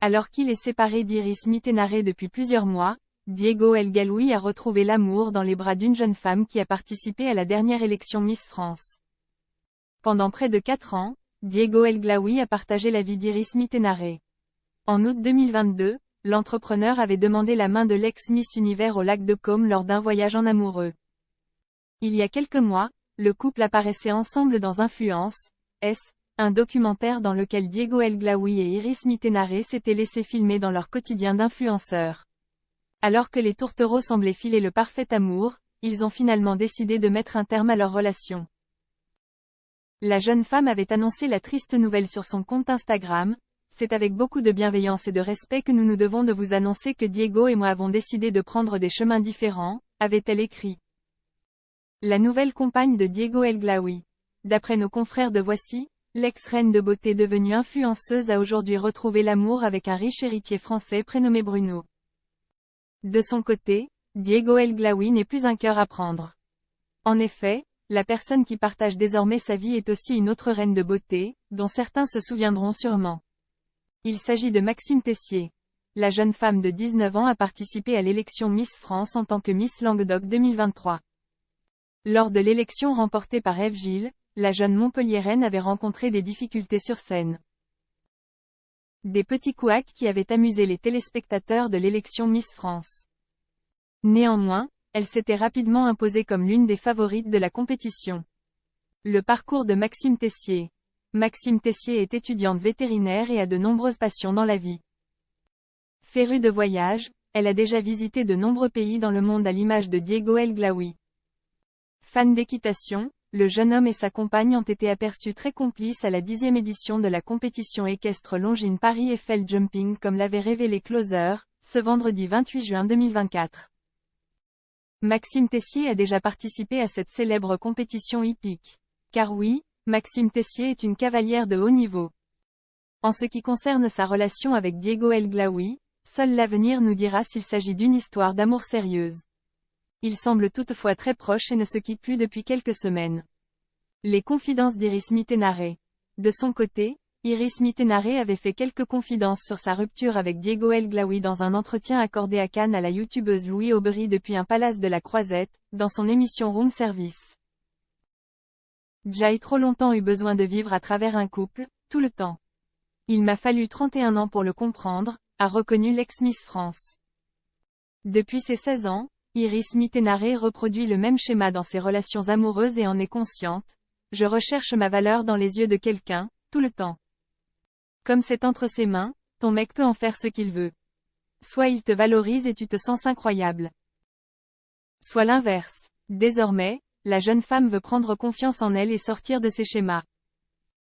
Alors qu'il est séparé d'Iris Mittenare depuis plusieurs mois, Diego El Galoui a retrouvé l'amour dans les bras d'une jeune femme qui a participé à la dernière élection Miss France. Pendant près de 4 ans, Diego El Galaoui a partagé la vie d'Iris Mittenare. En août 2022, l'entrepreneur avait demandé la main de l'ex-Miss Univers au lac de Côme lors d'un voyage en amoureux. Il y a quelques mois, le couple apparaissait ensemble dans Influence, un documentaire dans lequel Diego El Galaoui et Iris Mittenare s'étaient laissés filmer dans leur quotidien d'influenceurs. Alors que les tourtereaux semblaient filer le parfait amour, ils ont finalement décidé de mettre un terme à leur relation. La jeune femme avait annoncé la triste nouvelle sur son compte Instagram. C'est avec beaucoup de bienveillance et de respect que nous nous devons de vous annoncer que Diego et moi avons décidé de prendre des chemins différents, avait-elle écrit. La nouvelle compagne de Diego El Galaoui. D'après nos confrères de Voici, l'ex-reine de beauté devenue influenceuse a aujourd'hui retrouvé l'amour avec un riche héritier français prénommé Bruno. De son côté, Diego El Galaoui n'est plus un cœur à prendre. En effet, la personne qui partage désormais sa vie est aussi une autre reine de beauté, dont certains se souviendront sûrement. Il s'agit de Maxime Tessier. La jeune femme de 19 ans a participé à l'élection Miss France en tant que Miss Languedoc 2023. Lors de l'élection remportée par Ève Gilles, la jeune Montpelliéraine avait rencontré des difficultés sur scène. Des petits couacs qui avaient amusé les téléspectateurs de l'élection Miss France. Néanmoins, elle s'était rapidement imposée comme l'une des favorites de la compétition. Le parcours de Maxime Tessier. Maxime Tessier est étudiante vétérinaire et a de nombreuses passions dans la vie. Férue de voyage, elle a déjà visité de nombreux pays dans le monde à l'image de Diego El Galaoui. Fan d'équitation, le jeune homme et sa compagne ont été aperçus très complices à la 10e édition de la compétition équestre Longines Paris Eiffel Jumping comme l'avait révélé Closer, ce vendredi 28 juin 2024. Maxime Tessier a déjà participé à cette célèbre compétition hippique. Car oui, Maxime Tessier est une cavalière de haut niveau. En ce qui concerne sa relation avec Diego El Galaoui, seul l'avenir nous dira s'il s'agit d'une histoire d'amour sérieuse. Ils semblent toutefois très proches et ne se quittent plus depuis quelques semaines. Les confidences d'Iris Mittenare. De son côté, Iris Mittenare avait fait quelques confidences sur sa rupture avec Diego El Galaoui dans un entretien accordé à Cannes à la youtubeuse Louis Aubry depuis un palace de la Croisette, dans son émission Room Service. J'ai trop longtemps eu besoin de vivre à travers un couple, tout le temps. Il m'a fallu 31 ans pour le comprendre, a reconnu l'ex-Miss France. Depuis ses 16 ans, Iris Mittenare reproduit le même schéma dans ses relations amoureuses et en est consciente. Je recherche ma valeur dans les yeux de quelqu'un, tout le temps. Comme c'est entre ses mains, ton mec peut en faire ce qu'il veut. Soit il te valorise et tu te sens incroyable. Soit l'inverse. Désormais, la jeune femme veut prendre confiance en elle et sortir de ses schémas.